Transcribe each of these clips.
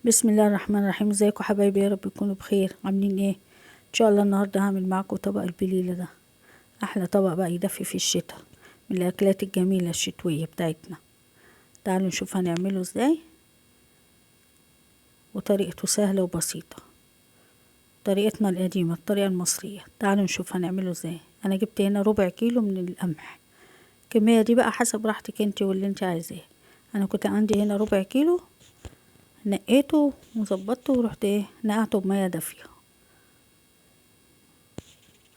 بسم الله الرحمن الرحيم. ازيكم حبايبي؟ يا رب تكونوا بخير. عاملين ايه؟ ان شاء الله النهارده هعمل معاكم طبق البليله ده. احلى طبق بقى يدفي في الشتاء، من الاكلات الجميله الشتويه بتاعتنا. تعالوا نشوف هنعمله ازاي، وطريقته سهله وبسيطه. طريقتنا القديمه، الطريقه المصريه. تعالوا نشوف هنعمله ازاي. انا جبت هنا ربع كيلو من القمح. الكميه دي بقى حسب راحتك انت واللي انت عايزاه. انا كنت عندي هنا ربع كيلو، نقيته وظبطته ورحت نقعته بميه دافيه.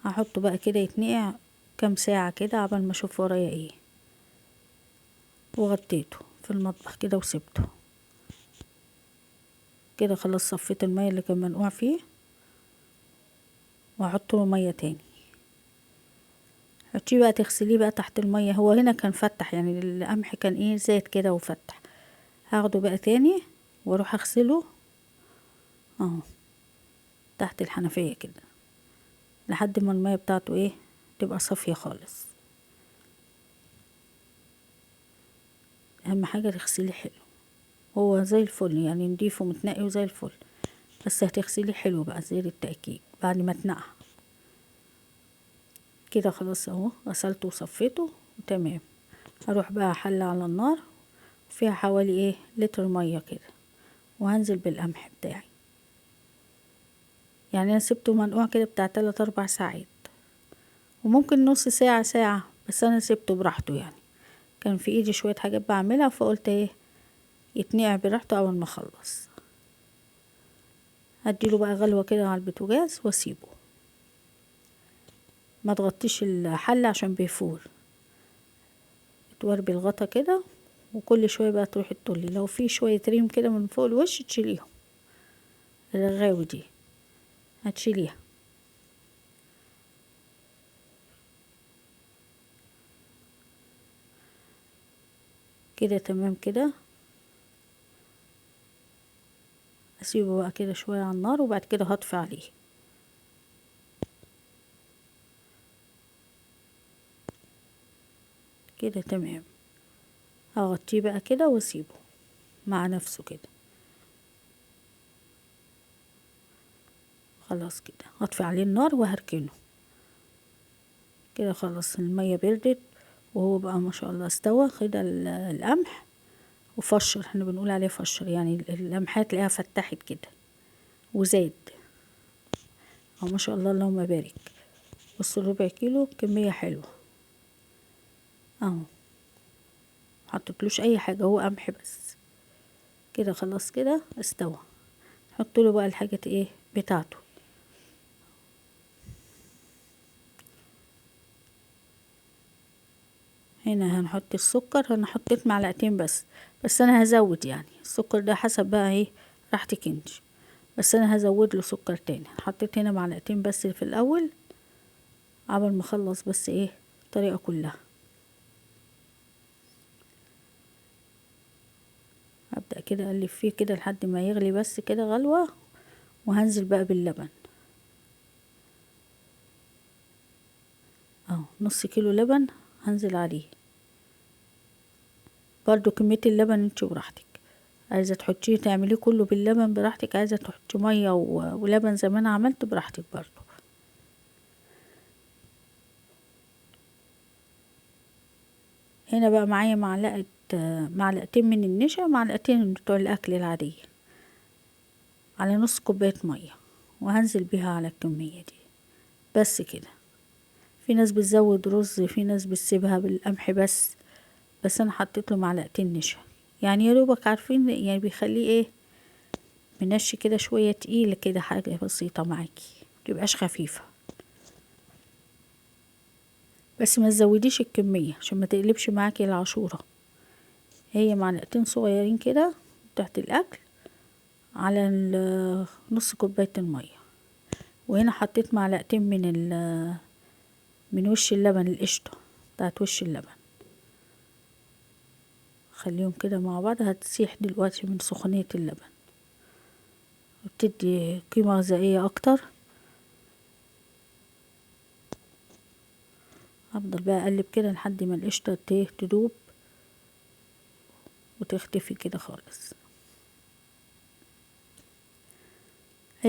هحطه بقى كده يتنقع كام ساعة كده عبال ما اشوف ورايا ايه، وغطيته في المطبخ كده وسبته كده. خلاص صفيت المية اللي كان منقوع فيه، وهحط له مية تاني. حطيه بقى تغسليه بقى تحت المية. هو هنا كان فتح، يعني القمح كان زيت كده وفتح. هاخده بقى تاني واروح اغسله اهو تحت الحنفية كده، لحد ما المية بتاعته تبقى صافية خالص. اهم حاجة تغسليه حلو، هو زي الفل يعني، نضيف ومتنقي وزي الفل. بس هتغسليه حلو بقى زي التأكيد بعد ما تنقع كده. خلاص اهو غسلته وصفيته تمام. هروح بقى حلة على النار فيها حوالي لتر مية كده، وهنزل بالقمح بتاعي. يعني انا سبته منقوع كده بتاع 3-4 ساعات، وممكن نص ساعة ساعة، بس انا سبته براحته. يعني كان في ايدي شوية حاجات بعملها، فقلت يتنقع براحته. اول ما اخلص هديله بقى غلوة كده على البوتاجاز واسيبه. ما تغطيش الحلة عشان بيفور، توربي الغطا كده، وكل شوية بقى تروحي تطلي. لو في شوية ريم كده من فوق الوش تشيليهم، الرغاوي دي هتشيليها كده. تمام كده. اسيبه بقى كده شوية على النار، وبعد كده هطفي عليه كده. تمام. هغطيه بقى كده واسيبه مع نفسه كده. خلاص كده هطفي عليه النار وهركنه كده. خلاص المية بردت، وهو بقى ما شاء الله استوى كده القمح. وفشر، احنا بنقول عليه فشر، يعني القمحة تلاقيها فتحت كده وزاد. اهو ما شاء الله اللهم بارك. بصوا ربع كيلو كمية حلوة اهو، محطتلوش اي حاجة، هو قمح بس كده. خلاص كده استوى. نحط له بقى الحاجات بتاعته. هنا هنحط السكر. انا حطيت معلقتين بس انا هزود، يعني السكر ده حسب بقى راحتك انت. بس انا هزود له سكر تاني. حطيت هنا معلقتين بس في الاول، قبل ما اخلص بس الطريقة كلها. هبدأ كده اقلب فيه كده لحد ما يغلي بس كده غلوة، وهنزل بقى باللبن اهو. نص كيلو لبن هنزل عليه. برضو كمية اللبن انت براحتك، عايزة تحطيه تعمليه كله باللبن براحتك، عايزة تحطي مية ولبن زي ما انا عملت براحتك برضو. هنا بقى معايا معلقتين من النشا، معلقتين بتوع الاكل العادية، على نص كوباية مية، وهنزل بيها على الكمية دي بس كده. في ناس بتزود رز، في ناس بتسيبها بالقمح بس انا حطيت له معلقتين نشا، يعني يا دوبك عارفين، يعني بيخليه منشي كده شوية، تقيل كده، حاجة بسيطة معاكي متبقاش خفيفة. بس ما تزوديش الكمية عشان ما تقلبش معاكي العشورة. هي معلقتين صغيرين كده تحت الاكل على نص كوباية المية. وهنا حطيت معلقتين من وش اللبن، القشطة بتاعت وش اللبن. خليهم كده مع بعض، هتسيح دلوقتي من سخونية اللبن وبتدي قيمة غذائية اكتر. هفضل بقى اقلب كده لحد ما القشطة تدوب وتختفي كده خالص.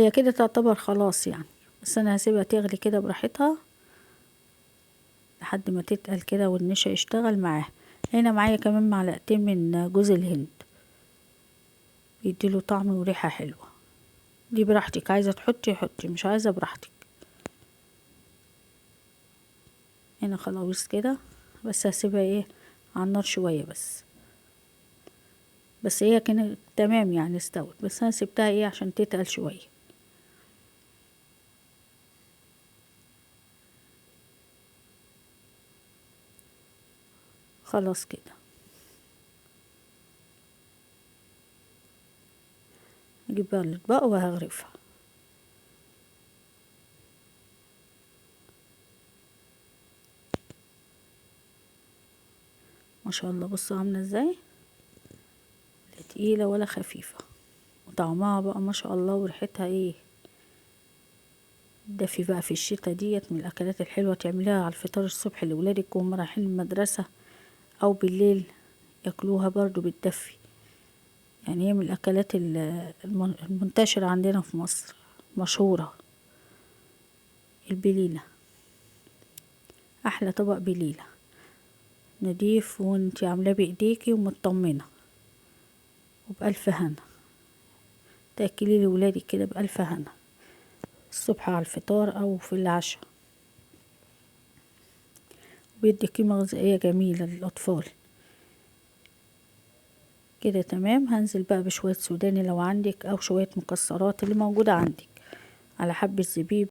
هي كده تعتبر خلاص يعني، بس انا هسيبها تغلي كده براحتها لحد ما تتقل كده والنشا يشتغل معاها. هنا معايا كمان معلقتين من جوز الهند، بيديله طعم وريحة حلوة. دي براحتك، عايزة تحطي حطي، مش عايزة براحتك. هنا خلاص كده، بس هسيبها ايه على النار شوية بس هي كانت تمام يعني استوت، بس انا سبتها ايه عشان تتقل شوية. خلاص كده اجيب بقى الاطباق وهغرفها. ما شاء الله، بصوا عاملة ازاي، لا تقيلة ولا خفيفة، وطعمها بقى ما شاء الله، وريحتها ايه دافي بقى في الشتا. ديت من الاكلات الحلوة، تعمليها على الفطار الصبح لولادك وهم رايحين المدرسة، او بالليل ياكلوها برضو بتدفي. يعني هي من الاكلات المنتشرة عندنا في مصر، مشهورة. البليلة احلى طبق بليلة، نضيف وانتي عاملاه بايديكي ومطمنة وبألف هنا. تأكلي لولادك كده بألف هنا الصبح على الفطار او في العشاء، بيدي قيمة غذائية جميلة للأطفال. كده تمام. هنزل بقى بشوية سوداني لو عندك، أو شوية مكسرات اللي موجودة عندك، على حبة زبيب